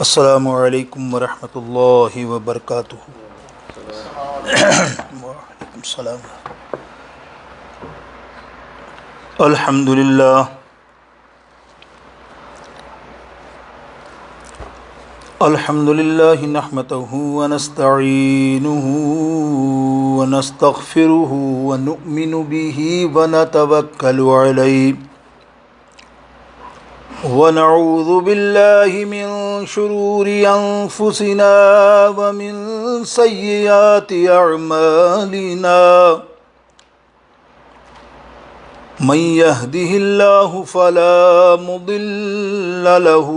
السلام علیکم ورحمۃ اللہ وبرکاتہ۔ وعلیکم السلام۔ الحمد للہ نحمده ونستعینه ونستغفره ونؤمن به ونتوکل علیہ ونعوذ باللہ من شرور انفسنا ومن سیئات اعمالنا من يهده الله فلا مضل له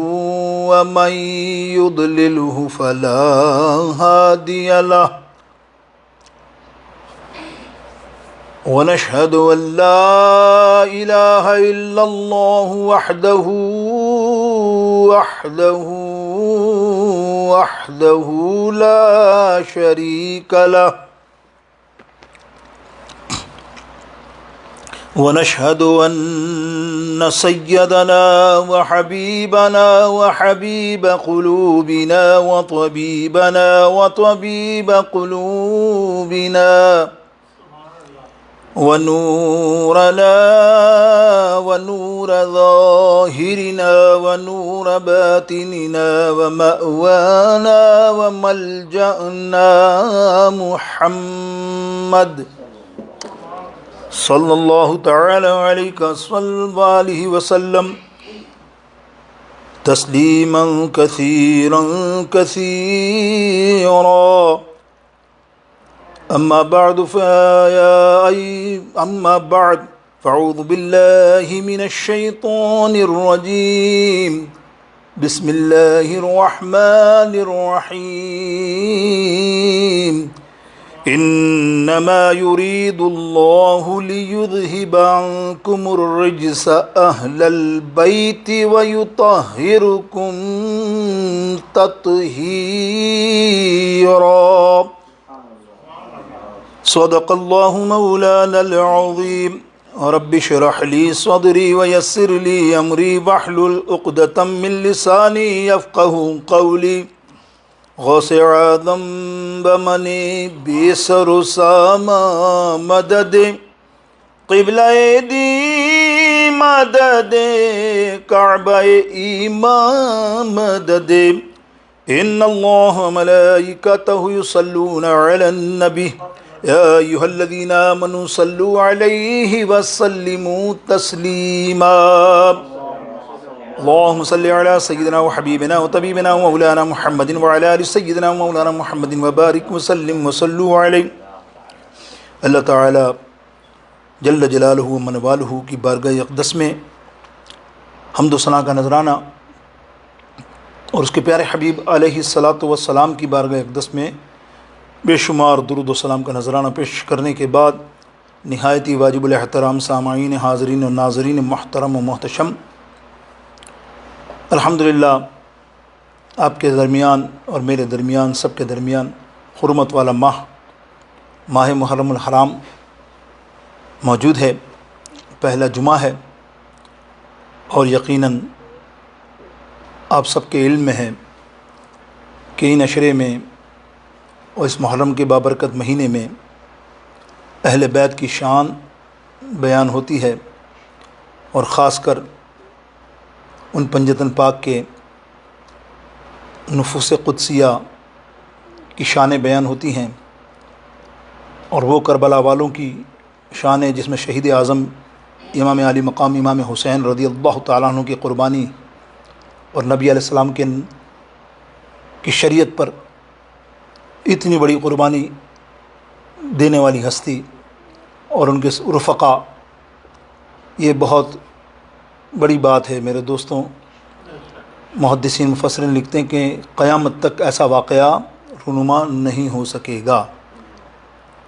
ومن يضلله فلا هادي له ونشهد أن لا إله إلا الله وحده لا شريك له ونشهد أن سيدنا وحبيبنا وحبيب قلوبنا وطبيب قلوبنا ونورنا ونور ظاهرنا ونور باطننا ومأوانا وملجأنا محمد صلی اللہ تعالی علیہ وآلہ وسلم تسلیما کثیرا کثیرا اما بعد فاعوذ باللہ من الشیطان الرجیم بسم اللہ الرحمن الرحیم انما يريد الله ليذهب عنكم الرجس اهل البيت ويطهركم تطهيرا صدق الله مولانا العظيم رب اشرح لي صدري ويسر لي امري واحلل عقدة من لساني يفقهوا قولي غوث اعظم بمنی بیسر ساما مدد قبلہ دی مدد کعبہ ایمان مدد ان اللہ ملائکتہ یصلون علی النبی یا ایہا الذین آمنوا صلوا علیہ وسلموا تسلیما اللهم صل على سيدنا وحبيبنا وطبيبنا ومولانا محمد وعلى آل سيدنا ومولانا محمد وبارك وسلم وصلوا عليه۔ اللہ تعالی جل جلالہ و من والہ کی بارگاہ اقدس میں حمد و ثنا کا نذرانہ اور اس کے پیارے حبیب علیہ الصلاۃ والسلام کی بارگاہ اقدس میں بے شمار درود و سلام کا نذرانہ پیش کرنے کے بعد نہایت ہی واجب الاحترام سامعین حاضرین و ناظرین محترم و محتشم، الحمدللہ آپ کے درمیان اور میرے درمیان سب کے درمیان حرمت والا ماہ محرم الحرام موجود ہے، پہلا جمعہ ہے، اور یقیناً آپ سب کے علم میں ہے کہ ان اشرے میں اور اس محرم کے بابرکت مہینے میں اہل بیت کی شان بیان ہوتی ہے، اور خاص کر ان پنجتن پاک کے نفوس قدسیہ کی شانیں بیان ہوتی ہیں، اور وہ کربلا والوں کی شانیں جس میں شہید اعظم امام علی مقام امام حسین رضی اللہ تعالیٰ عنہ کی قربانی اور نبی علیہ السلام کی شریعت پر اتنی بڑی قربانی دینے والی ہستی اور ان کے رفقا، یہ بہت بڑی بات ہے میرے دوستوں۔ محدثین مفسرین لکھتے ہیں کہ قیامت تک ایسا واقعہ رونما نہیں ہو سکے گا،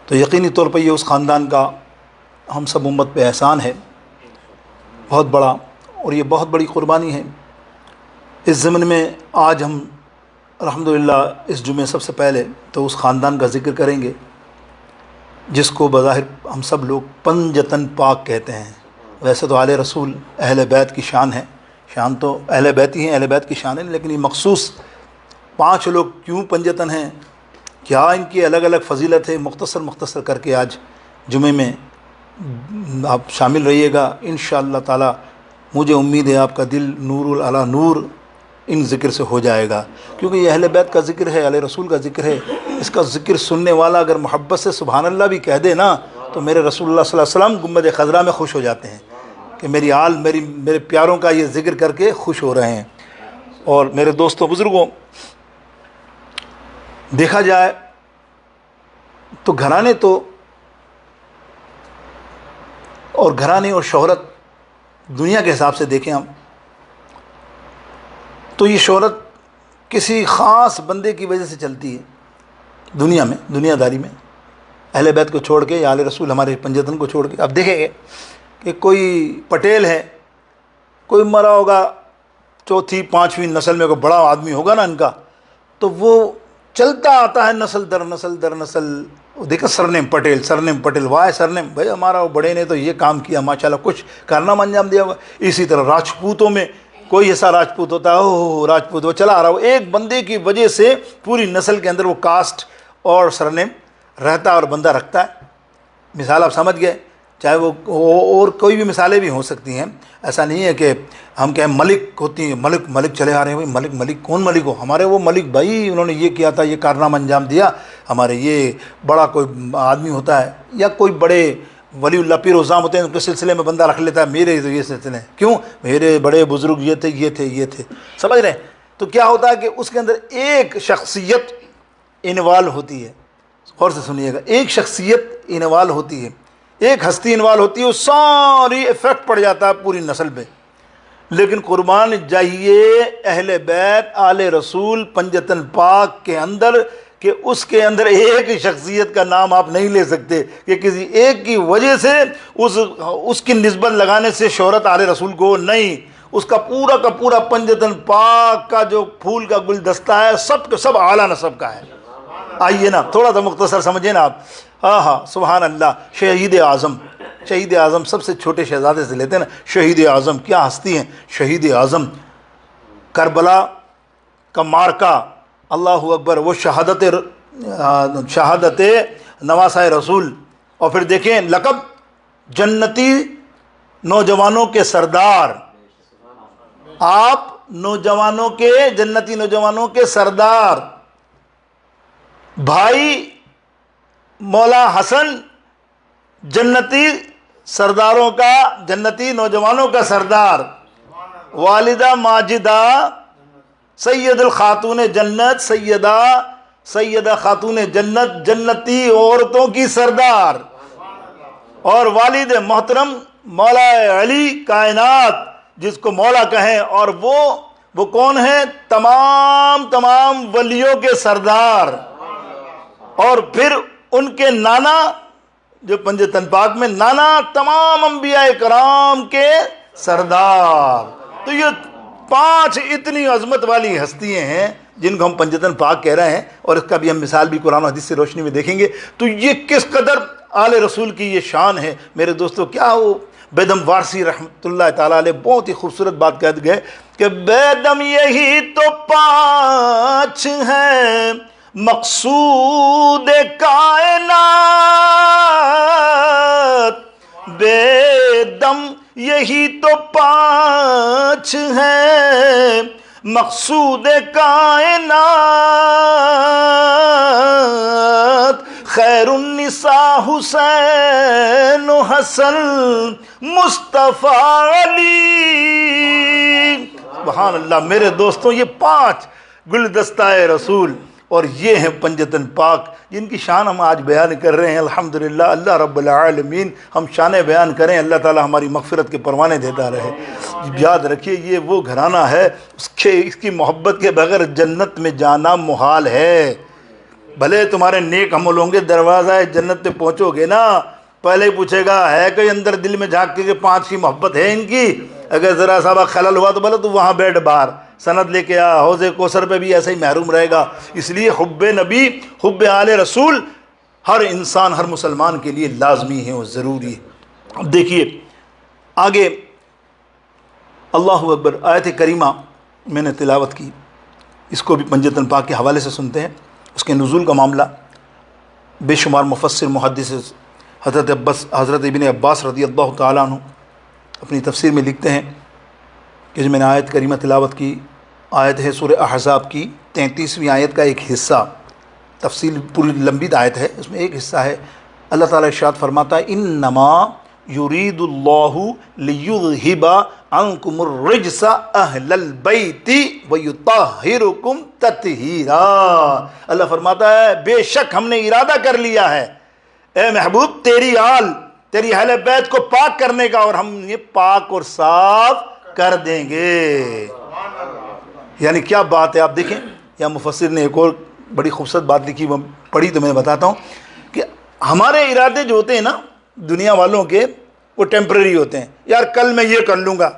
تو یقینی طور پر یہ اس خاندان کا ہم سب امت پہ احسان ہے بہت بڑا، اور یہ بہت بڑی قربانی ہے۔ اس ضمن میں آج ہم الحمدللہ اس جمعے سب سے پہلے تو اس خاندان کا ذکر کریں گے جس کو بظاہر ہم سب لوگ پنجتن پاک کہتے ہیں۔ ویسے تو آل رسول اہل بیت کی شان ہے، شان تو اہل بیت ہی ہیں، اہل بیت کی شان ہے، لیکن یہ مخصوص 5 لوگ کیوں پنجتن ہیں، کیا ان کی الگ الگ فضیلت ہے، مختصر کر کے آج جمعے میں آپ شامل رہیے گا انشاءاللہ تعالی۔ مجھے امید ہے آپ کا دل نور علی نور ان ذکر سے ہو جائے گا، کیونکہ یہ اہل بیت کا ذکر ہے، اہل رسول کا ذکر ہے۔ اس کا ذکر سننے والا اگر محبت سے سبحان اللہ بھی کہہ دے نا، تو میرے رسول اللہ صلی اللہ علیہ وسلم گنبد خضرا میں خوش ہو جاتے ہیں کہ میری آل میرے پیاروں کا یہ ذکر کر کے خوش ہو رہے ہیں۔ اور میرے دوستوں بزرگوں، دیکھا جائے تو گھرانے اور شہرت دنیا کے حساب سے دیکھیں ہم تو یہ شہرت کسی خاص بندے کی وجہ سے چلتی ہے دنیا میں، دنیا داری میں، اہل بیت کو چھوڑ کے یا اہل رسول ہمارے پنجتن کو چھوڑ کے۔ اب دیکھیں گے کہ کوئی پٹیل ہے، کوئی مرا ہوگا 4تھی 5ویں نسل میں، کوئی بڑا آدمی ہوگا نا ان کا، تو وہ چلتا آتا ہے نسل در نسل دیکھا سرنیم پٹیل، واہ سرنیم بھائی ہمارا وہ بڑے نے تو یہ کام کیا ماشاءاللہ، کچھ کارنامہ انجام دیا ہوا۔ اسی طرح راجپوتوں میں کوئی ایسا راجپوت ہوتا ہے، راجپوت وہ چلا آ رہا ہو، ایک بندے کی وجہ سے پوری نسل کے اندر وہ کاسٹ اور سرنیم رہتا ہے اور بندہ رکھتا ہے۔ مثال آپ سمجھ گئے، چاہے وہ اور کوئی بھی مثالیں بھی ہو سکتی ہیں۔ ایسا نہیں ہے کہ ہم کہیں ملک ہوتی ہیں، ملک چلے آ رہے ہیں، بھائی ملک کون ملک ہو؟ ہمارے وہ ملک بھائی انہوں نے یہ کیا تھا، یہ کارنامہ انجام دیا، ہمارے یہ بڑا کوئی آدمی ہوتا ہے یا کوئی بڑے ولی اللہ پیر وزام ہوتے ہیں، ان کے سلسلے میں بندہ رکھ لیتا ہے، میرے تو یہ سلسلے ہیں، کیوں؟ میرے بڑے بزرگ یہ تھے، سمجھ رہے ہیں؟ تو کیا ہوتا ہے کہ اس کے اندر ایک شخصیت انوالو ہوتی ہے، غور سے سنیے گا، ایک شخصیت انوالو ہوتی ہے، ایک ہستی انوالو ہوتی ہے، وہ ساری افیکٹ پڑ جاتا ہے پوری نسل پہ۔ لیکن قربان جائیے اہل بیت آل رسول پنجتن پاک کے اندر کہ اس کے اندر ایک شخصیت کا نام آپ نہیں لے سکتے کہ کسی ایک کی وجہ سے اس کی نسبت لگانے سے شہرت آل رسول کو نہیں، اس کا پورا پنجتن پاک کا جو پھول کا گلدستہ ہے سب اعلیٰ نسب کا ہے۔ آئیے نا تھوڑا سا مختصر سمجھیں نا آپ۔ ہاں سبحان اللہ، شہید اعظم سب سے چھوٹے شہزادے سے لیتے ہیں نا، شہید اعظم کیا ہستی ہیں، شہید اعظم کربلا کا مارکا، اللہ اکبر، وہ شہادت نواسۂ رسول۔ اور پھر دیکھیں لقب جنتی نوجوانوں کے سردار، آپ جنتی نوجوانوں کے سردار، بھائی مولا حسن جنتی سرداروں کا، جنتی نوجوانوں کا سردار، والدہ ماجدہ سید الخاتون جنت، سیدہ خاتون جنت، جنتی عورتوں کی سردار، اور والد محترم مولا علی کائنات جس کو مولا کہیں، اور وہ کون ہیں؟ تمام ولیوں کے سردار، اور پھر ان کے نانا جو پنجتن پاک میں نانا تمام انبیاء کرام کے سردار۔ تو یہ 5 اتنی عظمت والی ہستیاں ہیں جن کو ہم پنجتن پاک کہہ رہے ہیں، اور اس کا بھی ہم مثال بھی قرآن و حدیث سے روشنی میں دیکھیں گے۔ تو یہ کس قدر آل رسول کی یہ شان ہے میرے دوستو۔ کیا وہ بیدم وارسی رحمۃ اللہ تعالیٰ علیہ بہت ہی خوبصورت بات کہہ گئے کہ بیدم یہی تو 5 ہیں مقصود کائنات، بیدم یہی تو 5 ہیں مقصود کائنات، خیر النساء حسین و حسن مصطفیٰ علی۔ سبحان اللہ میرے دوستوں، یہ 5 گلدستہ رسول اور یہ ہیں پنجتن پاک جن کی شان ہم آج بیان کر رہے ہیں۔ الحمدللہ، اللہ رب العالمین ہم شان بیان کریں، اللہ تعالی ہماری مغفرت کے پروانے دیتا رہے۔ یاد رکھیے یہ وہ گھرانہ ہے، اس کی محبت کے بغیر جنت میں جانا محال ہے۔ بھلے تمہارے نیک عمل ہوں گے، دروازہ جنت پہ پہنچو گے نا، پہلے ہی پوچھے گا ہے کوئی اندر دل میں جھانک کے کہ 5 کی محبت ہے ان کی؟ اگر ذرا سا خلل ہوا تو بولے تو وہاں بیٹھ باہر سند لے کے آ، حوض کوثر پہ بھی ایسے ہی محروم رہے گا۔ اس لیے حب نبی، حب آل رسول ہر انسان، ہر مسلمان کے لیے لازمی ہے اور ضروری ہے۔ اب دیکھیے آگے، اللہ اکبر، آیت کریمہ میں نے تلاوت کی اس کو بھی پنجتن پاک کے حوالے سے سنتے ہیں۔ اس کے نزول کا معاملہ بے شمار مفسر محدث حضرت ابن عباس رضی اللہ تعالیٰ عنہ اپنی تفسیر میں لکھتے ہیں کہ جو میں نے آیت کریمہ تلاوت کی، آیت ہے سورہ احزاب کی 33ویں آیت کا ایک حصہ، تفصیل پوری لمبی آیت ہے، اس میں ایک حصہ ہے۔ اللہ تعالیٰ ارشاد فرماتا ہے انما یرید اللہ لیذہب عنکم الرجس اہل البیت ویطہرکم تطہیرا۔ اللہ فرماتا ہے بے شک ہم نے ارادہ کر لیا ہے اے محبوب تیری اہل بیت کو پاک کرنے کا، اور ہم یہ پاک اور صاف کر دیں گے۔ یعنی کیا بات ہے، آپ دیکھیں یا مفسر نے ایک اور بڑی خوبصورت بات لکھی، وہ پڑھی تو میں بتاتا ہوں کہ ہمارے ارادے جو ہوتے ہیں نا دنیا والوں کے، وہ ٹیمپریری ہوتے ہیں۔ یار کل میں یہ کر لوں گا،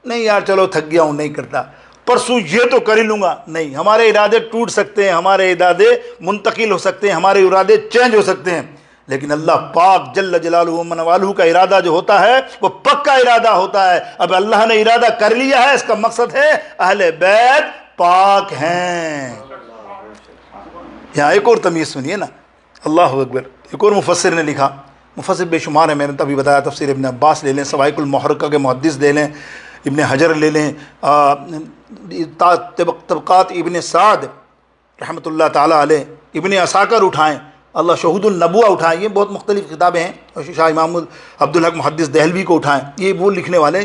نہیں یار چلو تھک گیا ہوں نہیں کرتا، پرسوں یہ تو کر ہی لوں گا، نہیں۔ ہمارے ارادے ٹوٹ سکتے ہیں، ہمارے ارادے منتقل ہو سکتے ہیں، ہمارے ارادے چینج ہو سکتے ہیں، لیکن اللہ پاک جل جلالہ و من والہ کا ارادہ جو ہوتا ہے وہ پکا ارادہ ہوتا ہے۔ اب اللہ نے ارادہ کر لیا ہے، اس کا مقصد ہے اہل بیت پاک ہیں۔ یہاں ایک اور تمیز سنیے نا، اللہ اکبر۔ ایک اور مفسر نے لکھا، مفسر بے شمار ہیں، میں نے تبھی بتایا، تفسیر ابن عباس لے لیں، سوائق المحرقہ کے محدث لے لیں، ابن حجر لے لیں، طبقات ابن سعد رحمۃ اللہ تعالیٰ علیہ، ابن عساکر اٹھائیں، اللہ شہود النبوہ اٹھائیں، یہ بہت مختلف کتابیں ہیں، شاہ امام عبدالحق محدث دہلوی کو اٹھائیں، یہ وہ لکھنے والے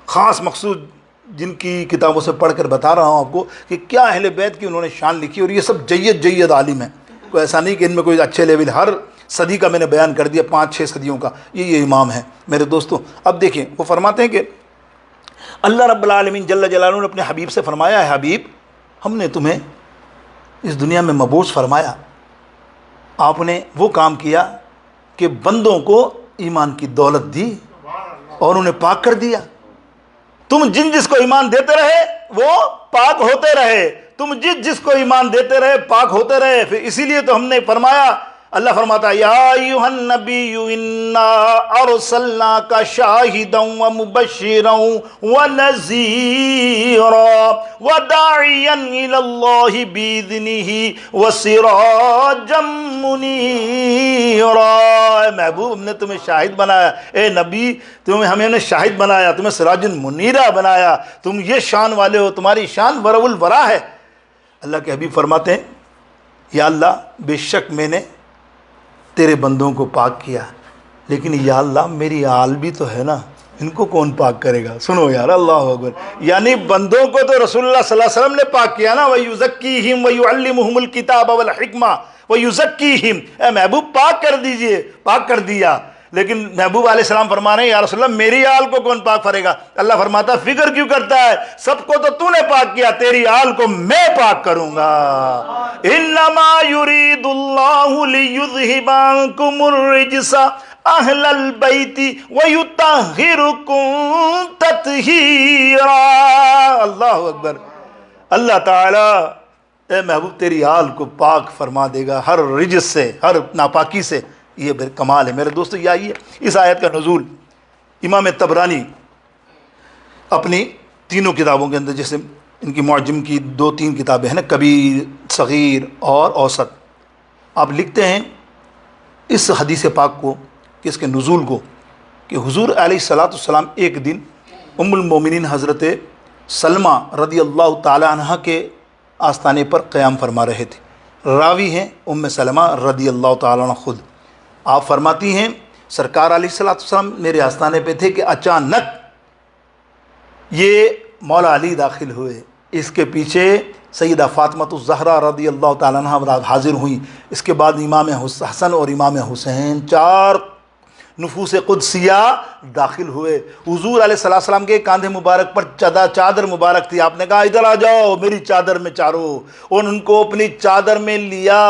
خاص مقصود جن کی کتابوں سے پڑھ کر بتا رہا ہوں آپ کو کہ کیا اہل بیت کی انہوں نے شان لکھی، اور یہ سب جید عالم ہیں، کوئی ایسا نہیں کہ ان میں کوئی اچھے لیول، ہر صدی کا میں نے بیان کر دیا، 5-6 صدیوں کا یہ امام ہیں میرے دوستوں۔ اب دیکھیں وہ فرماتے ہیں کہ اللہ رب العالمین جل جلالہ نے اپنے حبیب سے فرمایا ہے حبیب ہم نے تمہیں اس دنیا میں مبعوث فرمایا، آپ نے وہ کام کیا کہ بندوں کو ایمان کی دولت دی اور انہیں پاک کر دیا۔ تم جس کو ایمان دیتے رہے وہ پاک ہوتے رہے، تم جس کو ایمان دیتے رہے پاک ہوتے رہے۔ پھر اسی لیے تو ہم نے فرمایا، اللہ فرماتا ہے یا ایھا النبی انا ارسلناک شاہدا ومبشرا ونذیرا وداعیا الی اللہ باذنہ وسراجا منیرا۔ اے محبوب ہم نے تمہیں شاہد بنایا، اے نبی ہمیں نے شاہد بنایا، تمہیں سراج منیرا بنایا، تم یہ شان والے ہو، تمہاری شان ورا الورا ہے۔ اللہ کے حبیب فرماتے ہیں یا اللہ بے شک میں نے تیرے بندوں کو پاک کیا، لیکن یا اللہ میری آل بھی تو ہے نا، ان کو کون پاک کرے گا؟ سنو یار، اللہ اکبر۔ یعنی بندوں کو تو رسول اللہ صلی اللہ علیہ وسلم نے پاک کیا نا، وَيُزَكِّيهِمْ وَيُعَلِّمُهُمُ الْكِتَابَ وَالْحِكْمَةَ وَيُزَكِّيهِمْ۔ اے محبوب پاک کر دیجئے، پاک کر دیا، لیکن محبوب علیہ السلام فرما رہے ہیں یا رسول اللہ میری آل کو کون پاک کرے گا؟ اللہ فرماتا فکر کیوں کرتا ہے، سب کو تو نے پاک کیا، تیری آل کو میں پاک کروں گا۔ انما یرید اللہ لیذہب عنکم الرجس اہل البیت ویطہرکم تطہیرا۔ اللہ اکبر۔ اللہ تعالیٰ اے محبوب تیری آل کو پاک فرما دے گا ہر رجس سے، ہر ناپاکی سے۔ یہ کمال ہے میرے دوستو۔ یہ آئیے اس آیت کا نزول امام طبرانی اپنی تینوں کتابوں کے اندر، جیسے ان کی معجم کی 2-3 کتابیں ہیں نا، کبیر، صغیر اور اوسط، آپ لکھتے ہیں اس حدیث پاک کو کہ اس کے نزول کو کہ حضور علیہ السلام ایک دن ام المومنین حضرت سلمہ رضی اللہ تعالی عنہ کے آستانے پر قیام فرما رہے تھے۔ راوی ہیں ام سلمہ رضی اللہ تعالی عنہ خود۔ آپ فرماتی ہیں سرکار علیہ السلام میرے آستانے پہ تھے کہ اچانک یہ مولا علی داخل ہوئے، اس کے پیچھے سیدہ فاطمۃ الزہرا رضی اللہ تعالیٰ عنہ حاضر ہوئیں، اس کے بعد امام حسن اور امام حسین، 4 نفوس قدسیہ داخل ہوئے۔ حضور علیہ السلام کے کاندھے مبارک پر چادر مبارک تھی، آپ نے کہا ادھر آ جاؤ میری چادر میں چاروں، اور ان کو اپنی چادر میں لیا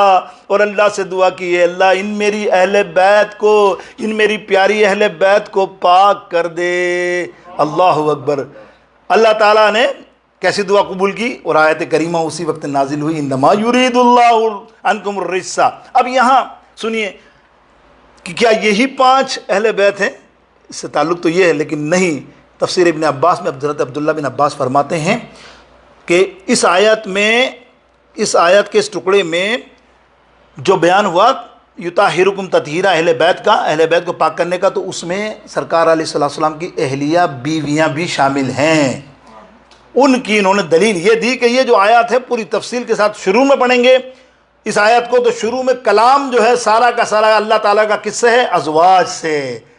اور اللہ سے دعا کی ہے اللہ ان میری اہل بیت کو، ان میری پیاری اہل بیت کو پاک کر دے۔ اللہ اکبر۔ اللہ تعالیٰ نے کیسی دعا قبول کی اور آیت کریمہ اسی وقت نازل ہوئی انما یرید اللہ عنکم الرجس۔ اب یہاں سنیے کہ کیا یہی 5 اہل بیت ہیں؟ اس سے تعلق تو یہ ہے، لیکن نہیں۔ تفسیر ابن عباس میں حضرت عبداللہ بن عباس فرماتے ہیں کہ اس آیت میں اس آیت کے اس ٹکڑے میں جو بیان ہوا یطہرکم تطہیرا اہل بیت کا، اہل بیت کو پاک کرنے کا، تو اس میں سرکار علیہ الصلوۃ والسلام کی اہلیہ بیویاں بھی شامل ہیں۔ ان کی انہوں نے دلیل یہ دی کہ یہ جو آیات ہے پوری تفصیل کے ساتھ شروع میں پڑھیں گے اس آیت کو، تو شروع میں کلام جو ہے سارا کا سارا اللہ تعالیٰ کا کس سے ہے؟ ازواج سے،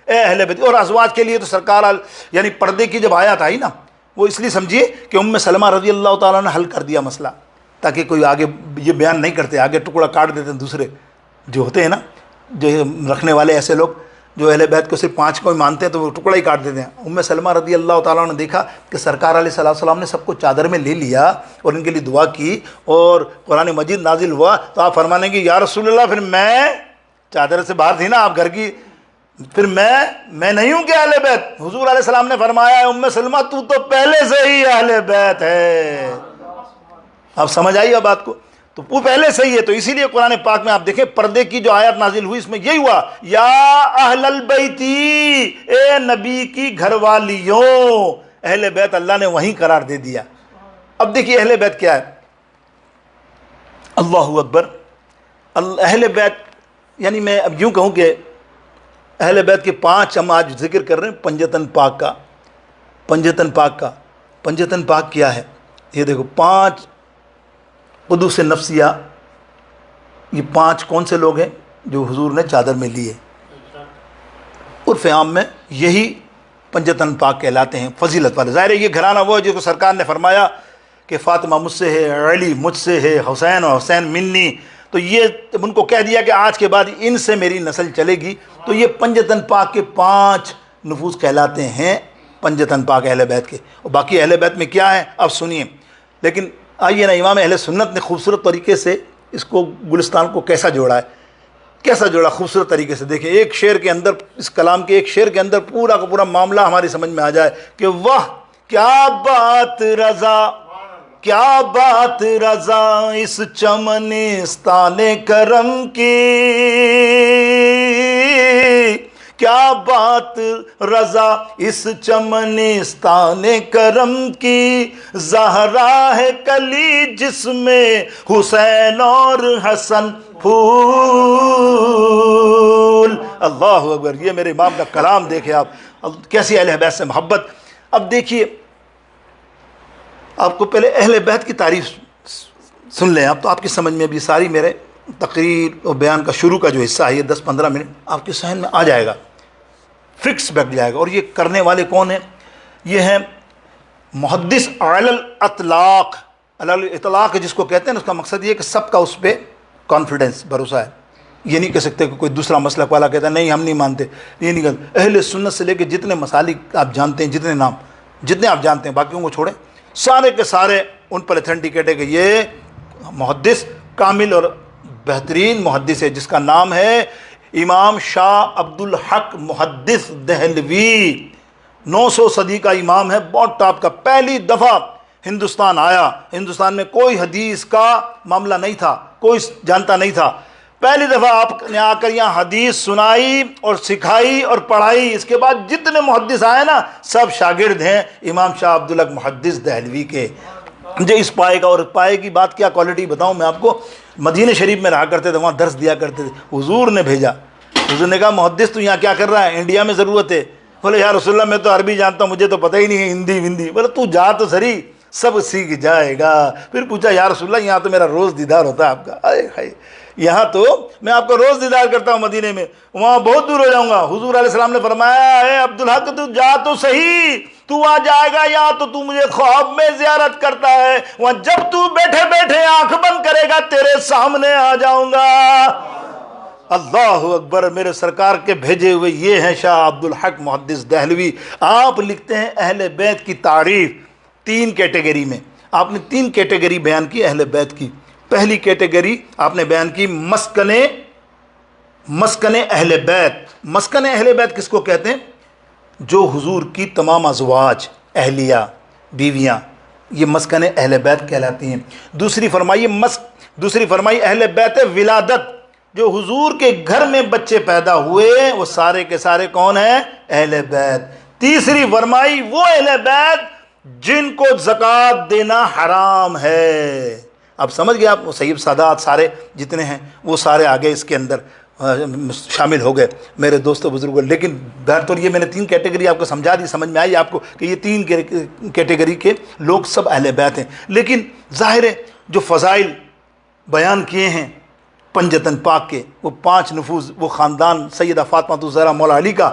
اے اہل بیت۔ اور ازواج کے لیے تو سرکار یعنی پردے کی جب آیت آئی نا، وہ اس لیے سمجھیے کہ ام سلمہ رضی اللہ تعالیٰ نے حل کر دیا مسئلہ، تاکہ کوئی آگے یہ بیان نہیں کرتے، آگے ٹکڑا کاٹ دیتے ہیں دوسرے جو ہوتے ہیں نا، جو رکھنے والے ایسے لوگ جو اہل بیت کو صرف 5 کو ہی مانتے ہیں تو وہ ٹکڑا ہی کاٹ دیتے ہیں۔ ام سلمہ رضی اللہ تعالیٰ نے دیکھا کہ سرکار علیہ السلام نے سب کو چادر میں لے لیا اور ان کے لیے دعا کی اور قرآن مجید نازل ہوا، تو آپ فرمانے کی یا رسول اللہ پھر میں چادر سے باہر تھی نا آپ گھر کی، پھر میں نہیں ہوں کہ اہل بیت؟ حضور علیہ السلام نے فرمایا ام سلمہ تو پہلے سے ہی اہل بیت ہے۔ آپ سمجھ آئیے بات کو، تو وہ پہلے سے ہی ہے۔ تو اسی لیے قرآن پاک میں آپ دیکھیں پردے کی جو آیت نازل ہوئی اس میں یہی ہوا، یا اہل البیتی، اے نبی کی گھر والیوں، اہل بیت اللہ نے وہیں قرار دے دیا۔ اب دیکھیے اہل بیت کیا ہے، اللہ اکبر۔ اہل بیت یعنی میں اب یوں کہوں کہ اہل بیت کے 5 ہم آج ذکر کر رہے ہیں، پنجتن پاک کا، پنجتن پاک کا۔ پنجتن پاک کیا ہے؟ یہ دیکھو 5 قدوس نفسیہ، یہ 5 کون سے لوگ ہیں جو حضور نے چادر میں لیے؟ عرف عام میں یہی پنجتن پاک کہلاتے ہیں، فضیلت والے۔ ظاہر ہے یہ گھرانہ وہ ہے جس کو سرکار نے فرمایا کہ فاطمہ مجھ سے ہے، علی مجھ سے ہے، حسین اور حسین منی، تو یہ ان کو کہہ دیا کہ آج کے بعد ان سے میری نسل چلے گی، تو یہ پنجتن پاک کے 5 نفوس کہلاتے ہیں، پنجتن پاک اہل بیت کے۔ اور باقی اہل بیت میں کیا ہے اب سنیے، لیکن آئیے نا امام اہل سنت نے خوبصورت طریقے سے اس کو گلستان کو کیسا جوڑا ہے، کیسا جوڑا خوبصورت طریقے سے۔ دیکھیں ایک شعر کے اندر، اس کلام کے ایک شعر کے اندر پورا کا پورا معاملہ ہماری سمجھ میں آ جائے کہ واہ کیا بات رضا، کیا بات رضا اس چمنستان کرم کی، کیا بات رضا اس چمنستان کرم کی، زہرا ہے کلی جس میں حسین اور حسن پھول۔ اللہ اکبر، یہ میرے امام کا کلام دیکھیں آپ، کیسی اہل بیت سے محبت۔ اب دیکھیے آپ کو پہلے اہل بیت کی تعریف سن لیں آپ، تو آپ کی سمجھ میں بھی ساری میرے تقریر اور بیان کا شروع کا جو حصہ ہے یہ 10-15 منٹ آپ کے ذہن میں آ جائے گا، فکس بیٹھ جائے گا۔ اور یہ کرنے والے کون ہیں؟ یہ ہیں محدث علی الاطلاق۔ علی الاطلاق جس کو کہتے ہیں اس کا مقصد یہ ہے کہ سب کا اس پہ کانفیڈنس، بھروسہ ہے۔ یہ نہیں کہہ سکتے کہ کوئی دوسرا مسلک والا کہتا ہے نہیں ہم نہیں مانتے، یہ نہیں کہتے۔ اہل سنت سے لے کے جتنے مسالک آپ جانتے ہیں، جتنے نام جتنے آپ جانتے ہیں، باقیوں کو چھوڑیں، سارے کے سارے ان پر اتھینٹیکیٹ ہے کہ یہ محدث کامل اور بہترین محدث ہے، جس کا نام ہے امام شاہ عبد الحق محدث دہلوی۔ 900 صدی کا امام ہے، بہت ٹاپ کا۔ پہلی دفعہ ہندوستان آیا، ہندوستان میں کوئی حدیث کا معاملہ نہیں تھا، کوئی جانتا نہیں تھا۔ پہلی دفعہ آپ نے آ کر یہاں حدیث سنائی اور سکھائی اور پڑھائی۔ اس کے بعد جتنے محدث آئے نا سب شاگرد ہیں امام شاہ عبد الحق محدث دہلوی کے۔ جو اس پائے کا، اور پائے کی بات کیا کوالٹی بتاؤں میں آپ کو، مدینہ شریف میں رہا کرتے تھے، وہاں درس دیا کرتے تھے، حضور نے بھیجا۔ حضور نے کہا محدث تو یہاں کیا کر رہا ہے، انڈیا میں ضرورت ہے۔ بولے یا رسول اللہ میں تو عربی جانتا ہوں، مجھے تو پتہ ہی نہیں ہے ہندی وندی۔ بولے تو جا تو سری، سب سیکھ جائے گا۔ پھر پوچھا یا رسول اللہ یہاں تو میرا روز دیدار ہوتا ہے آپ کا۔ ارے بھائی یہاں تو میں آپ کو روز دیدار کرتا ہوں مدینے میں، وہاں بہت دور ہو جاؤں گا۔ حضور علیہ السلام نے فرمایا اے عبدالحق تو جا تو صحیح، تو وہاں جائے گا یہاں تو مجھے خواب میں زیارت کرتا ہے، وہاں جب تو بیٹھے بیٹھے آنکھ بند کرے گا تیرے سامنے آ جاؤں گا۔ اللہ اکبر، میرے سرکار کے بھیجے ہوئے یہ ہیں شاہ عبد الحق محدث دہلوی۔ آپ لکھتے ہیں اہل بیت کی تعریف 3 کیٹیگری میں، آپ نے 3 کیٹیگری بیان کی اہل بیت کی۔ پہلی کیٹیگری آپ نے بیان کی مسکن اہل بیت۔ مسکن اہل بیت کس کو کہتے ہیں؟ جو حضور کی تمام ازواج، اہلیہ، بیویاں، یہ مسکن اہل بیت کہلاتی ہیں۔ دوسری فرمائی اہل بیت ولادت، جو حضور کے گھر میں بچے پیدا ہوئے وہ سارے کے سارے کون ہیں؟ اہل بیت۔ تیسری فرمائی وہ اہل بیت جن کو زکوٰۃ دینا حرام ہے، اب سمجھ گئے آپ، وہ سید سادات سارے جتنے ہیں وہ سارے آگے اس کے اندر شامل ہو گئے میرے دوستوں بزرگوں. لیکن بہرطور یہ میں نے 3 کیٹیگری آپ کو سمجھا دی، سمجھ میں آئی آپ کو کہ یہ 3 کیٹیگری کے لوگ سب اہل بیت ہیں. لیکن ظاہر ہے جو فضائل بیان کیے ہیں پنجتن پاک کے، وہ 5 نفوذ، وہ خاندان سیدہ فاطمہ الزہرا مولا علی کا،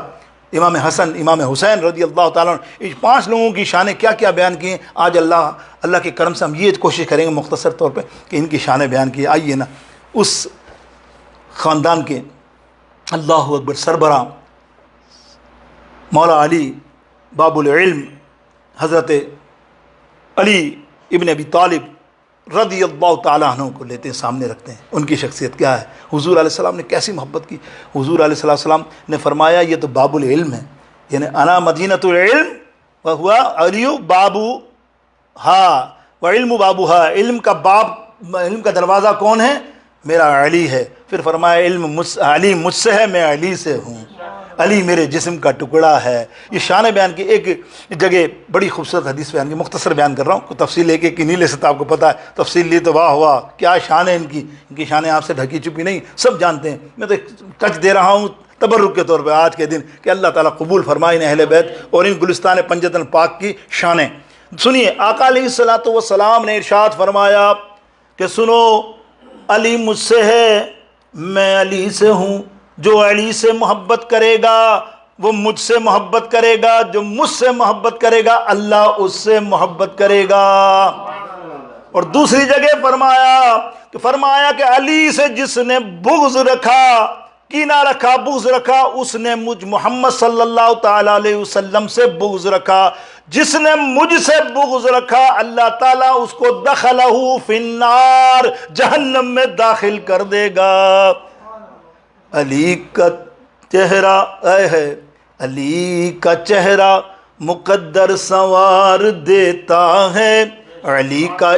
امام حسن، امام حسین رضی اللہ تعالیٰ عنہ، ان 5 لوگوں کی شانیں کیا کیا بیان کی ہیں. آج اللہ کے کرم سے ہم یہ کوشش کریں گے مختصر طور پہ کہ ان کی شانیں بیان کی. آئیے نا اس خاندان کے اللہ اکبر سربراہ مولا علی باب العلم حضرت علی ابن ابی طالب رضی اللہ تعالیٰ عنہ کو لیتے ہیں، سامنے رکھتے ہیں. ان کی شخصیت کیا ہے، حضور علیہ السلام نے کیسی محبت کی. حضور علیہ السلام نے فرمایا یہ تو باب العلم ہے، یعنی انا مدینۃ العلم وہو علی بابوہا وعلم بابوہا، علم کا باب، علم کا دروازہ کون ہے؟ میرا علی ہے. پھر فرمایا علی مجھ سے ہے، میں علی سے ہوں، علی میرے جسم کا ٹکڑا ہے. یہ شان بیان کی ایک جگہ بڑی خوبصورت حدیث بیان کی، مختصر بیان کر رہا ہوں، تفصیل ایک کی نہیں لے سکتا، آپ کو پتہ ہے تفصیل لی تو واہ واہ کیا شان ہے ان کی شانیں آپ سے ڈھکی چھپی نہیں، سب جانتے ہیں. میں تو ٹچ دے رہا ہوں تبرک کے طور پہ آج کے دن کہ اللہ تعالیٰ قبول فرمائے ان اہل بیت اور ان گلستان پنجتن پاک کی شانیں. سنیے آقا علیہ الصلوۃ والسلام نے ارشاد فرمایا کہ سنو، علی مجھ سے ہے، میں علی سے ہوں. جو علی سے محبت کرے گا وہ مجھ سے محبت کرے گا، جو مجھ سے محبت کرے گا اللہ اس سے محبت کرے گا. اور دوسری جگہ فرمایا کہ علی سے جس نے بغض رکھا، کینہ رکھا، بغض رکھا، اس نے مجھ محمد صلی اللہ تعالی علیہ وسلم سے بغض رکھا. جس نے مجھ سے بغض رکھا اللہ تعالیٰ اس کو دخلہ فی النار، جہنم میں داخل کر دے گا. علی کا چہرہ ہے، علی کا چہرہ مقدر سنوار دیتا ہے. علی کا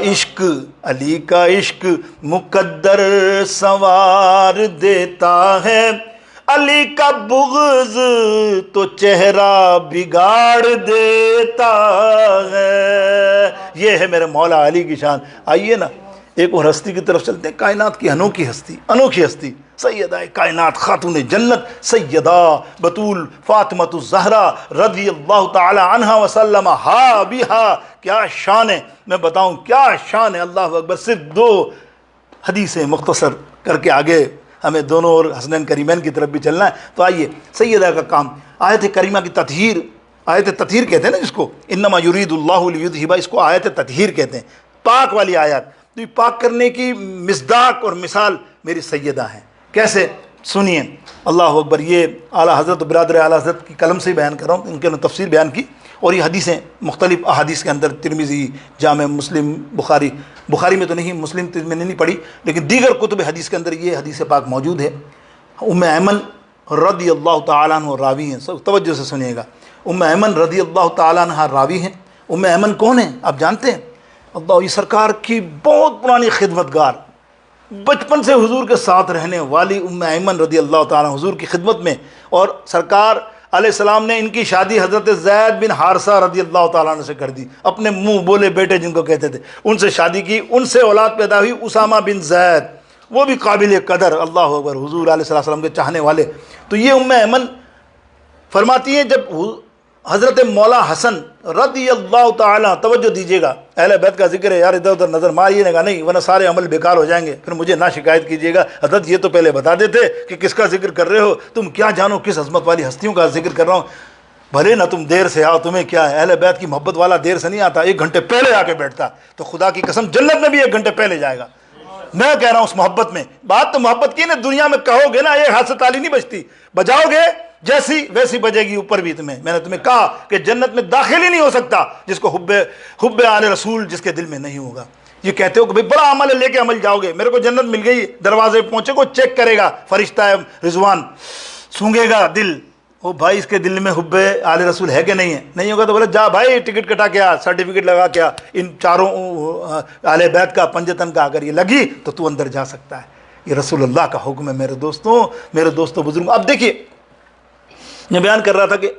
عشق مقدر سنوار دیتا ہے. علی کا بغض تو چہرہ بگاڑ دیتا ہے. یہ ہے میرے مولا علی کی شان. آئیے نا ایک اور ہستی کی طرف چلتے ہیں، کائنات کی انوکھی ہستی سیدہ کائنات خاتون جنت سیدہ بطول فاطمۃ الزہرا رضی اللہ تعالی عنہا وسلم. ہا بیہا، کیا شان ہے، میں بتاؤں کیا شان ہے. اللہ اکبر. صرف 2 حدیثیں مختصر کر کے آگے ہمیں دونوں اور حسنین کریمین کی طرف بھی چلنا ہے. تو آئیے سیدہ کا کام، آیت کریمہ کی تطہیر، آیت تطہیر کہتے ہیں نا جس کو، انما یرید اللہ لیذھب، اس کو آیت تطہیر کہتے ہیں، پاک والی آیات. تو یہ پاک کرنے کی مصداق اور مثال میری سیدہ ہیں. کیسے؟ سنیے اللہ اکبر. یہ اعلیٰ حضرت و برادر اعلیٰ حضرت کی قلم سے ہی بیان کر رہا ہوں، ان کے نے تفسیر بیان کی. اور یہ حدیثیں مختلف احادیث کے اندر، ترمذی، جامع مسلم، بخاری میں تو نہیں، مسلم میں نہیں پڑھی، لیکن دیگر کتب حدیث کے اندر یہ حدیث پاک موجود ہے. ام ایمن رضی اللہ تعالیٰ عنہ راوی ہیں، سب توجہ سے سنیے گا. ام ایمن رضی اللہ تعالیٰ عنہ راوی ہیں. ام ایمن کون ہیں آپ جانتے ہیں؟ اللہ، یہ سرکار کی بہت پرانی خدمت گار، بچپن سے حضور کے ساتھ رہنے والی ام ایمن رضی اللہ تعالیٰ حضور کی خدمت میں. اور سرکار علیہ السلام نے ان کی شادی حضرت زید بن حارثہ رضی اللہ تعالیٰ عنہ سے کر دی. اپنے منہ بولے بیٹے جن کو کہتے تھے، ان سے شادی کی. ان سے اولاد پیدا ہوئی اسامہ بن زید، وہ بھی قابل قدر، اللہ اکبر، حضور علیہ السلام کے چاہنے والے. تو یہ ام ایمن فرماتی ہیں جب حضرت مولا حسن رضی اللہ تعالیٰ، توجہ دیجیے گا، اہل بیت کا ذکر ہے یار، ادھر ادھر نظر ماریے گا نہیں ورنہ سارے عمل بیکار ہو جائیں گے، پھر مجھے نہ شکایت کیجیے گا حضرت یہ تو پہلے بتا دیتے کہ کس کا ذکر کر رہے ہو، تم کیا جانو کس عظمت والی ہستیوں کا ذکر کر رہا ہوں. بھلے نہ تم دیر سے آؤ، تمہیں کیا ہے، اہل بیت کی محبت والا دیر سے نہیں آتا، 1 گھنٹے پہلے آ کے بیٹھتا. تو خدا کی قسم جنت میں بھی 1 گھنٹے پہلے جائے گا. میں کہہ رہا ہوں اس محبت میں، بات تو محبت کی نا، دنیا میں کہو گے نا ایک ہاتھ سے تالی نہیں بجتی، بجاؤ گے جیسی ویسی بجے گی اوپر بھی. میں نے تمہیں کہا کہ جنت میں داخل ہی نہیں ہو سکتا جس کو حب آل رسول جس کے دل میں نہیں ہوگا. یہ کہتے ہو کہ بھئی بڑا عمل ہے، لے کے عمل جاؤ گے، میرے کو جنت مل گئی، دروازے پہنچے کو چیک کرے گا فرشتہ ہے رضوان، سونگے گا دل، وہ بھائی اس کے دل میں حب آل رسول ہے کہ نہیں ہے. نہیں ہوگا تو بولے جا بھائی ٹکٹ کٹا کے آ، سرٹیفکیٹ لگا کے آ، ان چاروں اہل بیت کا پنجتن کا اگر یہ لگی تو اندر جا سکتا ہے. یہ رسول اللہ کا حکم ہے میرے دوستوں بزرگوں. اب دیکھیے میں بیان کر رہا تھا کہ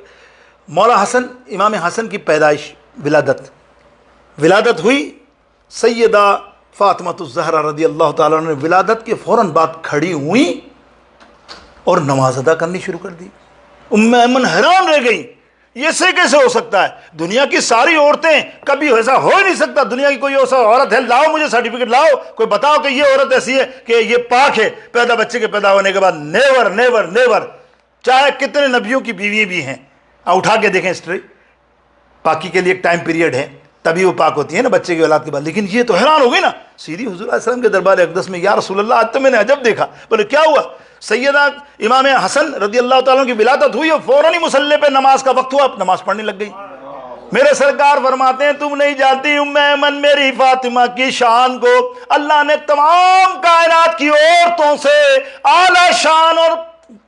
مولا حسن، امام حسن کی پیدائش، ولادت ہوئی سیدہ فاطمہ الزہرا رضی اللہ تعالیٰ عنہ نے ولادت کے فوراً بعد کھڑی ہوئی اور نماز ادا کرنی شروع کر دی۔ ام ایمن حیران رہ گئی، یہ سے کیسے ہو سکتا ہے؟ دنیا کی ساری عورتیں، کبھی ایسا ہو ہی نہیں سکتا، دنیا کی کوئی ایسا عورت ہے، لاؤ مجھے سرٹیفکیٹ، لاؤ کوئی بتاؤ کہ یہ عورت ایسی ہے کہ یہ پاک ہے پیدا بچے کے پیدا ہونے کے بعد۔ نیور نیور نیور، چاہے کتنے نبیوں کی بیوی بھی ہیں، اٹھا کے دیکھیں ہسٹری، پاکی کے لیے ایک ٹائم پیریڈ ہے، تبھی وہ پاک ہوتی ہے نا بچے کی اولاد کے بعد۔ لیکن یہ تو حیران ہو گئی نا، سیدھی حضور علیہ السلام کے دربار اقدس میں، یا رسول اللہ آج تو میں نے عجب دیکھا۔ بولے کیا ہوا؟ سیدہ امام حسن رضی اللہ تعالیٰ کی ولادت ہوئی اور فوراً ہی مصلی پہ نماز کا وقت ہوا، نماز پڑھنے لگ گئی۔ میرے سرکار فرماتے ہیں تم نہیں جانتی ام ایمن میری فاطمہ کی شان کو اللہ نے تمام کائنات کی عورتوں سے اعلیٰ شان اور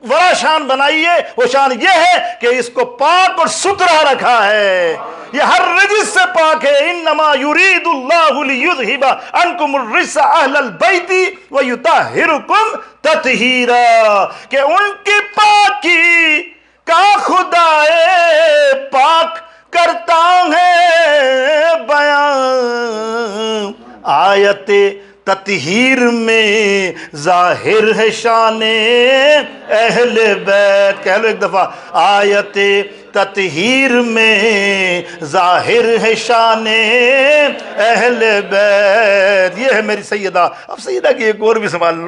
ورا شان بنائی ہے۔ وہ شان یہ ہے کہ اس کو پاک اور ستھرا رکھا ہے، یہ ہر رجس سے پاک ہے۔ انما یرید اللہ لیذھب عنکم الرجس اہل البیت ویطہرکم تطہیرا، کہ ان کی پاکی کا خدا پاک کرتا ہے بیان۔ آیت تطہیر میں ظاہر ہے شان اہل بیت، کہہ لو ایک دفعہ، آیت تطہیر میں ظاہر ہے شان اہل بیت۔ یہ ہے میری سیدہ۔ اب سیدہ کی ایک اور بھی سوال،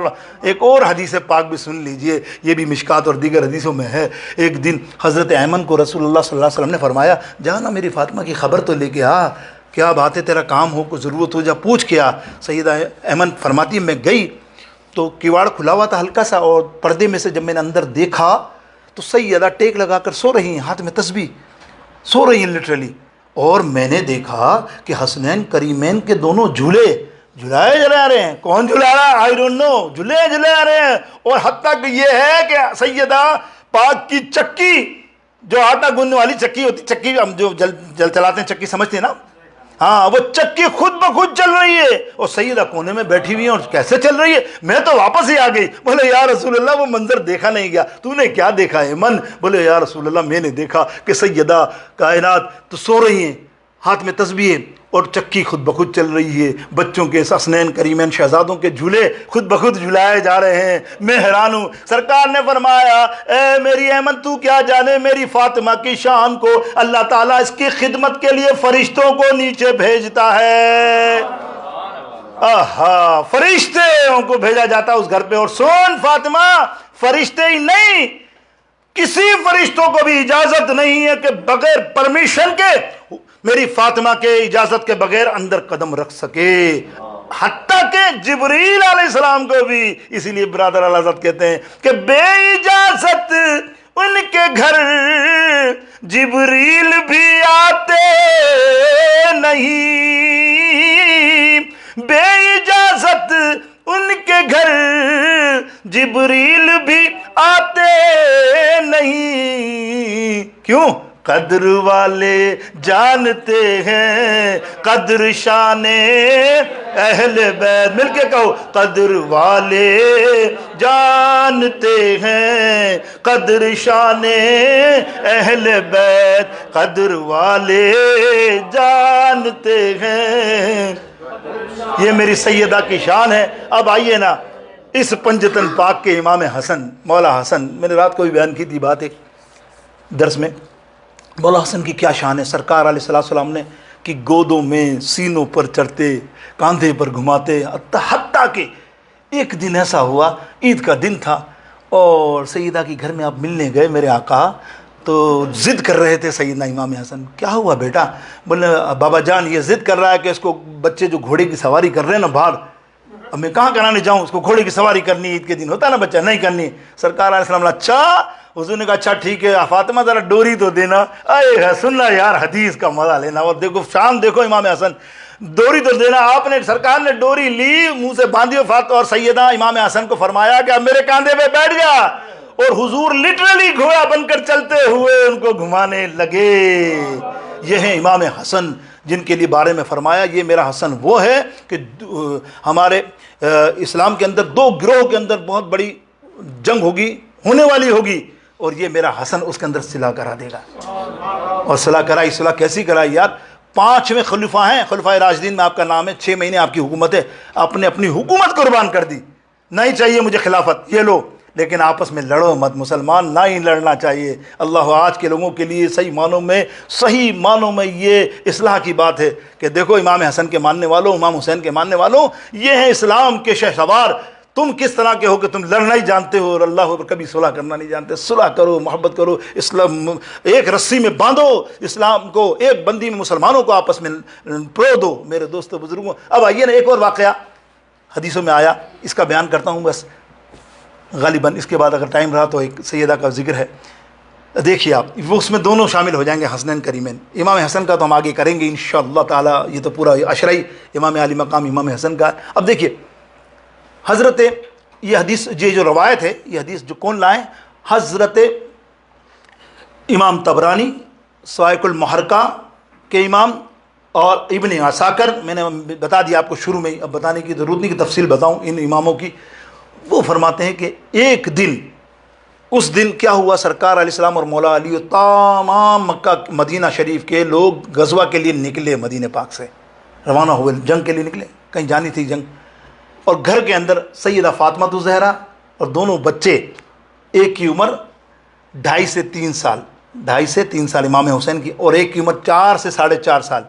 ایک اور حدیث پاک بھی سن لیجئے، یہ بھی مشکات اور دیگر حدیثوں میں ہے۔ ایک دن حضرت ایمن کو رسول اللہ صلی اللہ علیہ وسلم نے فرمایا جا نا میری فاطمہ کی خبر تو لے کے آ، کیا بات ہے، تیرا کام ہو، کوئی ضرورت ہو جا پوچھ کے آ۔ سیدہ ایمن فرماتی ہے میں گئی تو کیواڑ کھلا ہوا تھا ہلکا سا، اور پردے میں سے جب میں نے اندر دیکھا تو سیدہ ٹیک لگا کر سو رہی ہیں، ہاتھ میں تسبیح، سو رہی ہیں لٹرلی۔ اور میں نے دیکھا کہ حسنین کریمین کے دونوں جھولے جلا رہے ہیں۔ کون جلا رہا ہے؟ آئی ڈونٹ نو، جلا رہے ہیں۔ اور حتیٰ کہ یہ ہے کہ سیدہ پاک کی چکی، جو آٹا گوندنے والی چکی ہوتی، چکی ہم جو جل چلاتے ہیں، چکی سمجھتے ہیں نا، ہاں، وہ چکی خود بخود چل رہی ہے اور سیدہ کونے میں بیٹھی ہوئی ہے۔ اور کیسے چل رہی ہے؟ میں تو واپس ہی آ گئی۔ بولے یا رسول اللہ وہ منظر دیکھا نہیں گیا۔ تو نے کیا دیکھا ہے من؟ بولے یا رسول اللہ میں نے دیکھا کہ سیدہ کائنات تو سو رہی ہیں، ہاتھ میں تسبیح اور چکی خود بخود چل رہی ہے، بچوں کے حسنین کریمین شہزادوں کے جھولے خود بخود جھلائے جا رہے ہیں۔ میں حیران ہوں۔ سرکار نے فرمایا اے میری ایمن تو کیا جانے میری فاطمہ کی شان کو، اللہ تعالیٰ اس کی خدمت کے لیے فرشتوں کو نیچے بھیجتا ہے۔ آہا، فرشتوں کو بھیجا جاتا ہے اس گھر پہ۔ اور سن فاطمہ، فرشتے ہی نہیں، کسی فرشتوں کو بھی اجازت نہیں ہے کہ بغیر پرمیشن کے، میری فاطمہ کے اجازت کے بغیر اندر قدم رکھ سکے، حتیٰ کہ جبریل علیہ السلام کو بھی۔ اسی لیے برادر اعلیٰ کہتے ہیں کہ بے اجازت ان کے گھر جبریل بھی آتے نہیں، بے اجازت ان کے گھر جبریل بھی آتے نہیں۔ کیوں؟ قدر والے جانتے ہیں قدر شان اہل بیت۔ مل کے کہو، قدر والے جانتے ہیں قدر شان اہل بیت، قدر والے جانتے ہیں۔ یہ میری سیدہ کی شان ہے۔ اب آئیے نا اس پنجتن پاک کے امام حسن، مولا حسن، میں نے رات کو بھی بیان کی تھی بات ایک درس میں، مولا حسن کی کیا شان ہے۔ سرکار علیہ السلام نے کہ گودوں میں سینوں پر چڑھتے، کاندھے پر گھماتے، حتیٰ کہ ایک دن ایسا ہوا، عید کا دن تھا اور سیدہ کی گھر میں آپ ملنے گئے میرے آقا، تو ضد کر رہے تھے سیدنا امام حسن۔ کیا ہوا بیٹا؟ بولے بابا جان یہ ضد کر رہا ہے کہ اس کو بچے جو گھوڑے کی سواری کر رہے ہیں نا باہر، اب میں کہاں کرانے جاؤں، اس کو گھوڑے کی سواری کرنی، عید کے دن ہوتا ہے نا بچہ، نہیں کرنی۔ سرکار علیہ السلام نے اچھا، حضور نے کہا اچھا ٹھیک ہے فاطمہ ذرا ڈوری تو دینا۔ اے سننا یار، حدیث کا مزہ لینا۔ اور دیکھو شان دیکھو امام حسن، ڈوری تو دینا۔ آپ نے، سرکار نے ڈوری لی، منہ سے باندھی اور سیدہ امام حسن کو فرمایا کہ اب میرے کاندھے پہ بیٹھ جا، اور حضور لٹرلی گھوڑا بن کر چلتے ہوئے ان کو گھمانے لگے۔ یہ ہیں امام حسن جن کے لیے بارے میں فرمایا یہ میرا حسن وہ ہے کہ ہمارے اسلام کے اندر دو گروہ کے اندر بہت بڑی جنگ ہوگی، ہونے والی ہوگی، اور یہ میرا حسن اس کے اندر صلح کرا دے گا۔ اور صلح کرائی، صلح کیسی کرائی یار؟ 5ویں خلیفہ ہیں، خلفائے راشدین میں آپ کا نام ہے، 6 مہینے آپ کی حکومت ہے، آپ نے اپنی حکومت قربان کر دی، نہیں چاہیے مجھے خلافت، یہ لو، لیکن آپس میں لڑو مت مسلمان، نہ ہی لڑنا چاہیے۔ اللہ آج کے لوگوں کے لیے صحیح معنوں میں یہ اصلاح کی بات ہے کہ دیکھو امام حسن کے ماننے والوں، امام حسین کے ماننے والوں، یہ ہیں اسلام کے شہسوار، تم کس طرح کے ہو کہ تم لڑنا ہی جانتے ہو اور اللہ پر کبھی صلح کرنا نہیں جانتے۔ صلح کرو، محبت کرو، اسلام ایک رسی میں باندھو، اسلام کو ایک بندی میں مسلمانوں کو آپس میں پرو دو میرے دوستو بزرگوں۔ اب آئیے نا، ایک اور واقعہ حدیثوں میں آیا، اس کا بیان کرتا ہوں بس غالباً، اس کے بعد اگر ٹائم رہا تو ایک سیدہ کا ذکر ہے، دیکھیے آپ، وہ اس میں دونوں شامل ہو جائیں گے، حسنین کریمین۔ امام حسن کا تو ہم آگے کریں گے انشاءاللہ تعالی، یہ تو پورا عشرہ ہی امام علی مقام امام حسن کا ہے۔ اب دیکھیے حضرت، یہ حدیث، یہ جو روایت ہے، یہ حدیث جو کون لائیں؟ حضرت امام طبرانی صواعق المحرقہ کے امام اور ابن عساکر، میں نے بتا دیا آپ کو شروع میں ہی، اب بتانے کی ضرورت نہیں کہ تفصیل بتاؤں ان اماموں کی۔ وہ فرماتے ہیں کہ ایک دن، اس دن کیا ہوا، سرکار علیہ السلام اور مولا علی اور تمام مکہ مدینہ شریف کے لوگ غزوہ کے لیے نکلے، مدینہ پاک سے روانہ ہوئے، جنگ کے لیے نکلے، کہیں جانی تھی جنگ، اور گھر کے اندر سیدہ فاطمہ الزہرا اور دونوں بچے، ایک کی عمر 2.5 سے 3 سال، 2.5 سے 3 سال امام حسین کی، اور ایک کی عمر 4 سے 4.5 سال،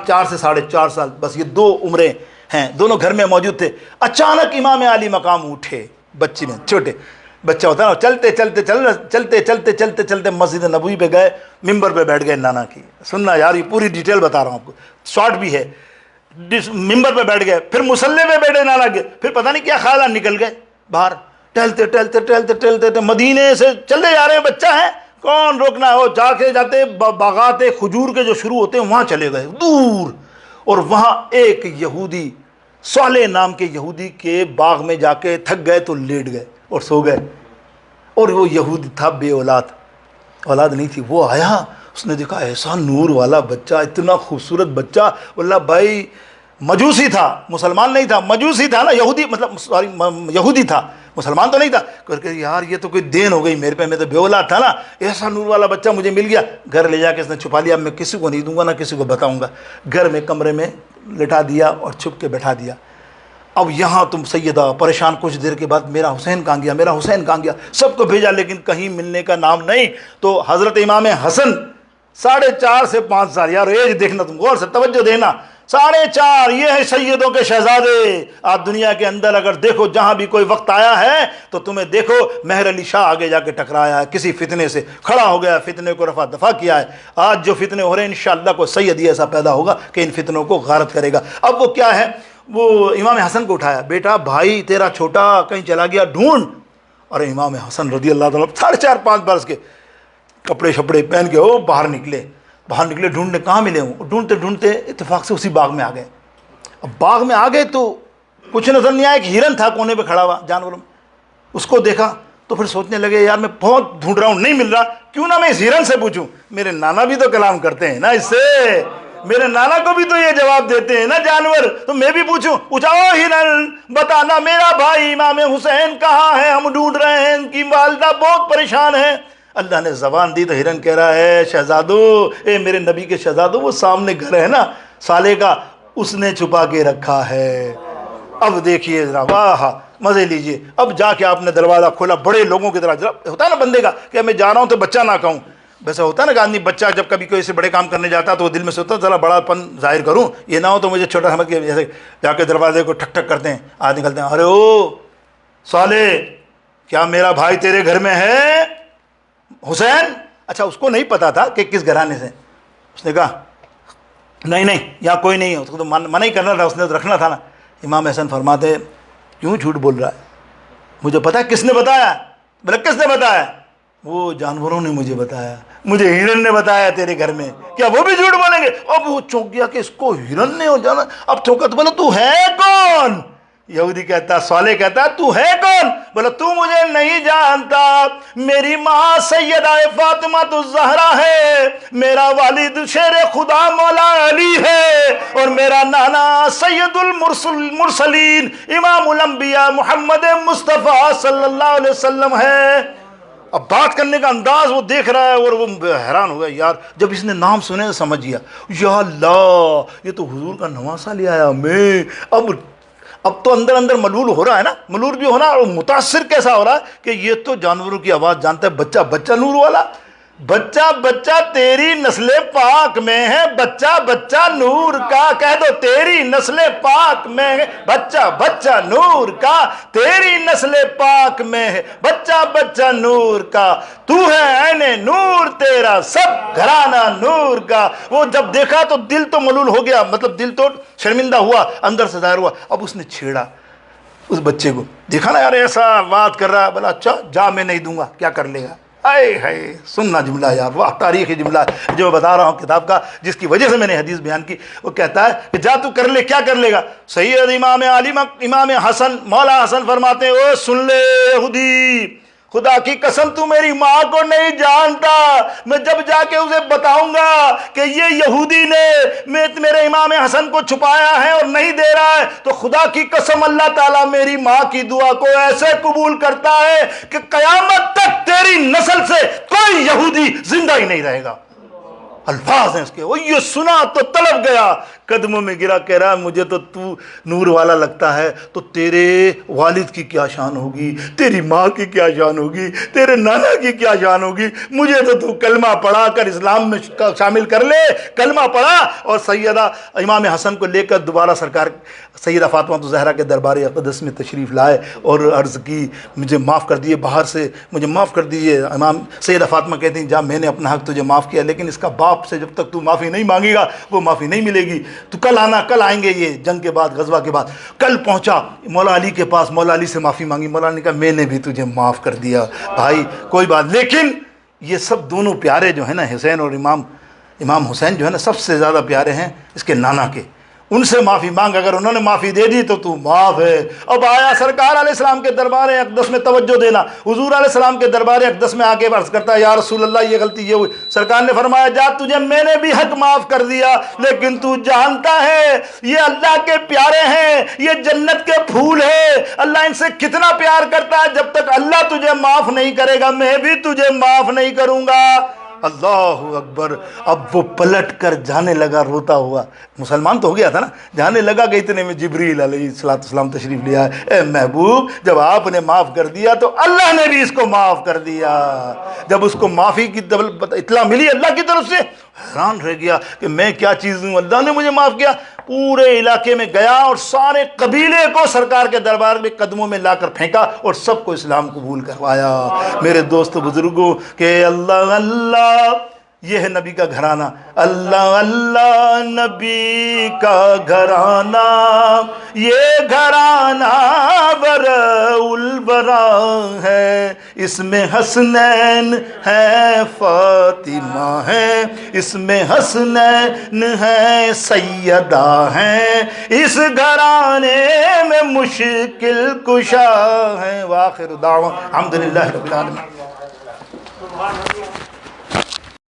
4 سے 4.5 سال، بس یہ 2 عمریں ہیں، دونوں گھر میں موجود تھے۔ اچانک امام علی مقام اٹھے، بچے میں چھوٹے بچہ ہوتا ہے، چلتے مسجد نبوی پہ گئے، ممبر پہ بیٹھ گئے، نانا کی سننا یار، یہ پوری ڈیٹیل بتا رہا ہوں آپ کو، شارٹ بھی ہے، ممبر پہ بیٹھ گئے، پھر مصلی پہ بیٹھے نانا کے، پھر پتہ نہیں کیا خیال نکل گئے باہر، ٹہلتے مدینے سے چلے جا رہے ہیں، بچہ ہے کون روکنا ہو، جا کے جاتے باغات کھجور کے جو شروع ہوتے ہیں وہاں چلے گئے دور، اور وہاں ایک یہودی، صالح نام کے یہودی کے باغ میں جا کے تھک گئے تو لیٹ گئے اور سو گئے، اور وہ یہودی تھا بے اولاد نہیں تھی، وہ آیا، اس نے دیکھا ایسا نور والا بچہ، اتنا خوبصورت بچہ، اللہ بھائی مجوسی تھا، مسلمان نہیں تھا، مجوسی تھا نا، یہودی مطلب سوری یہودی تھا، مسلمان تو نہیں تھا، کہ یار یہ تو کوئی دین ہو گئی میرے پہ، میں تو بے اولاد تھا نا، ایسا نور والا بچہ مجھے مل گیا، گھر لے جا کے اس نے چھپا لیا، میں کسی کو نہیں دوں گا نہ کسی کو بتاؤں گا، گھر میں کمرے میں لٹا دیا اور چھپ کے بٹھا دیا۔ اب یہاں تم سیدہ پریشان، کچھ دیر کے بعد میرا حسین کہاں گیا، میرا حسین کہاں گیا، سب کو بھیجا لیکن کہیں ملنے کا نام نہیں۔ تو حضرت امام حسن 4.5 سے 5 سال، یار ایج دیکھنا، تم غور سے توجہ دینا، 4.5، یہ ہے سیدوں کے شہزادے۔ آج دنیا کے اندر اگر دیکھو جہاں بھی کوئی وقت آیا ہے تو تمہیں دیکھو مہر علی شاہ آگے جا کے ٹکرایا ہے، کسی فتنے سے کھڑا ہو گیا، فتنے کو رفع دفع کیا ہے۔ آج جو فتنے ہو رہے ہیں انشاءاللہ کوئی سید ایسا پیدا ہوگا کہ ان فتنوں کو غارت کرے گا۔ اب وہ کیا ہے، وہ امام حسن کو اٹھایا، بیٹا بھائی تیرا چھوٹا کہیں چلا گیا، ڈھونڈ۔ اور امام حسن رضی اللہ تعالیٰ 4.5 برس کے، کپڑے شپڑے پہن کے وہ باہر نکلے، ڈھونڈنے، کہاں ملے ہوں، ڈھونڈتے ڈھونڈتے اتفاق سے اسی باغ میں آ گئے۔ اب باغ میں آ گئے تو کچھ نظر نہیں آیا، ایک ہرن تھا کونے پہ کھڑا ہوا جانوروں میں، اس کو دیکھا تو پھر سوچنے لگے یار میں بہت ڈھونڈ رہا ہوں، نہیں مل رہا، کیوں نہ میں اس ہرن سے پوچھوں، میرے نانا بھی تو کلام کرتے ہیں نا اس سے، میرے نانا کو بھی تو یہ جواب دیتے ہیں نا جانور، تو میں بھی پوچھوں، او ہرن بتانا میرا بھائی امام حسین کہاں ہے، ہم ڈھونڈ رہے ہیں، ان کی والدہ بہت پریشان ہے۔ اللہ نے زبان دی تو ہرن کہہ رہا ہے شہزادو، اے میرے نبی کے شہزادو، وہ سامنے گھر ہے نا سالے کا، اس نے چھپا کے رکھا ہے۔ اب دیکھیے ذرا، واہ مزے لیجئے۔ اب جا کے آپ نے دروازہ کھولا، بڑے لوگوں کی طرح، ہوتا ہے نا بندے کا کہ میں جا رہا ہوں تو بچہ نہ کہوں، ویسا ہوتا ہے نا کہ آدمی بچہ جب کبھی کوئی سے بڑے کام کرنے جاتا ہے تو وہ دل میں سوچتا ہے ذرا بڑا پن ظاہر کروں، یہ نہ ہو تو مجھے چھوٹا سمجھ کے، جیسے جا کے دروازے کو ٹھک ٹھک کرتے ہیں، آج نکلتے ہیں، ارے او صالح کیا میرا بھائی تیرے گھر میں ہے حسین؟ اچھا اس کو نہیں پتا تھا کہ کس گھرانے سے، اس نے کہا نہیں یہاں کوئی نہیں ہے، اس کو تو منع ہی کرنا تھا، اس نے تو رکھنا تھا نا۔ امام حسن فرماتے کیوں جھوٹ بول رہا ہے، مجھے پتا ہے کس نے بتایا، بولے کس نے بتایا، وہ جانوروں نے مجھے بتایا، مجھے ہرن نے بتایا تیرے گھر میں، کیا وہ بھی جھوٹ بولیں گے؟ اب وہ چونک گیا کہ اس کو ہرن نے ہو جانا، اب چونکا تو بولا تو ہے کون؟ یہودی کہتا، صالح کہتا تو ہے کون؟ بولا تو مجھے نہیں جانتا، میری ماں سیدہ فاطمہ الزہرا ہے، میرا والد شیر خدا مولا علی ہے، اور میرا نانا سید المرسلین امام الانبیاء محمد مصطفیٰ صلی اللہ علیہ وسلم ہے۔ اب بات کرنے کا انداز وہ دیکھ رہا ہے اور وہ حیران ہو گیا. یار جب اس نے نام سنے تو سمجھ گیا, یا اللہ یہ تو حضور کا نواسا لے آیا میں. اب تو اندر اندر ملول ہو رہا ہے نا, ملول بھی ہونا, اور متاثر کیسا ہو رہا ہے کہ یہ تو جانوروں کی آواز جانتا ہے, بچہ بچہ نور والا, بچہ بچہ تیری نسل پاک میں ہے, بچہ بچہ نور کا, کہہ دو تیری نسل پاک میں ہے, بچہ بچہ نور کا, تیری نسل پاک میں ہے, بچہ بچہ نور کا, تو ہے عین نور تیرا سب گھرانہ نور کا. وہ جب دیکھا تو دل تو ملول ہو گیا, مطلب دل تو شرمندہ ہوا, اندر سے ظاہر ہوا. اب اس نے چھیڑا اس بچے کو, دیکھا نا یار ایسا بات کر رہا ہے, بولا اچھا جا میں نہیں دوں گا, کیا کر لے گا. آئے ہائے سننا جملہ یار, واہ تاریخی جملہ جو میں بتا رہا ہوں کتاب کا, جس کی وجہ سے میں نے حدیث بیان کی. وہ کہتا ہے کہ جا تو کر لے, کیا کر لے گا. سید امام علی امام حسن مولا حسن فرماتے ہیں, او سن لے یہودی, خدا کی قسم تو میری ماں کو نہیں جانتا, میں جب جا کے اسے بتاؤں گا کہ یہ یہودی نے میرے امام حسن کو چھپایا ہے اور نہیں دے رہا ہے, تو خدا کی قسم اللہ تعالیٰ میری ماں کی دعا کو ایسے قبول کرتا ہے کہ قیامت تک تیری نسل سے کوئی یہودی زندہ ہی نہیں رہے گا. الفاظ ہیں اس کے. وہ یہ سنا تو تڑپ گیا, قدموں میں گرا, کہہ رہا مجھے تو نور والا لگتا ہے, تو تیرے والد کی کیا شان ہوگی, تیری ماں کی کیا شان ہوگی, تیرے نانا کی کیا شان ہوگی, مجھے تو کلمہ پڑھا کر اسلام میں شامل کر لے. کلمہ پڑھا اور سیدہ امام حسن کو لے کر دوبارہ سرکار سیدہ فاطمہ زہرا کے دربار اقدس میں تشریف لائے اور عرض کی مجھے معاف کر دیے, باہر سے مجھے معاف کر دیجیے. امام سیدہ فاطمہ کہتی ہیں جا میں نے اپنا حق تجھے معاف کیا, لیکن اس کا باپ سے جب تک تو معافی نہیں مانگے گا وہ معافی نہیں ملے گی. تو کل آنا, کل آئیں گے, یہ جنگ کے بعد غزوہ کے بعد. کل پہنچا مولا علی کے پاس, مولا علی سے معافی مانگی, مولا علی نے کہا میں نے بھی تجھے معاف کر دیا بھائی کوئی بات. لیکن یہ سب دونوں پیارے جو ہیں نا, حسین اور امام حسین جو ہے نا, سب سے زیادہ پیارے ہیں اس کے نانا کے. ان سے معافی مانگ, اگر انہوں نے معافی دے دی تو معاف ہے. اب آیا سرکار علیہ السلام کے دربار اقدس میں, توجہ دینا, حضور علیہ السلام کے دربار اقدس میں آ کے عرض کرتا ہے یا رسول اللہ یہ غلطی یہ ہوئی. سرکار نے فرمایا جا تجھے میں نے بھی حق معاف کر دیا, لیکن تو جانتا ہے یہ اللہ کے پیارے ہیں, یہ جنت کے پھول ہیں, اللہ ان سے کتنا پیار کرتا ہے, جب تک اللہ تجھے معاف نہیں کرے گا میں بھی تجھے معاف نہیں کروں گا. اللہ اکبر. اب وہ پلٹ کر جانے لگا روتا ہوا, مسلمان تو ہو گیا تھا نا, جانے لگا کہ اتنے میں جبریل علیہ السلام تشریف لیا ہے. اے محبوب جب آپ نے معاف کر دیا تو اللہ نے بھی اس کو معاف کر دیا. جب اس کو معافی کی اطلاع ملی اللہ کی طرف سے, حیران رہ گیا کہ میں کیا چیز ہوں, اللہ نے مجھے معاف کیا. پورے علاقے میں گیا اور سارے قبیلے کو سرکار کے دربار میں قدموں میں لا کر پھینکا اور سب کو اسلام قبول کروایا. میرے دوست بزرگوں کہ اللہ اللہ یہ ہے نبی کا گھرانہ, اللہ اللہ نبی کا گھرانہ, یہ گھرانہ برا البرا ہے, اس میں حسنین ہے فاطمہ ہے, اس میں حسنین ہے سیدہ ہیں, اس گھرانے میں مشکل کشا ہے. وآخر دعوان الحمدللہ رب العالمین.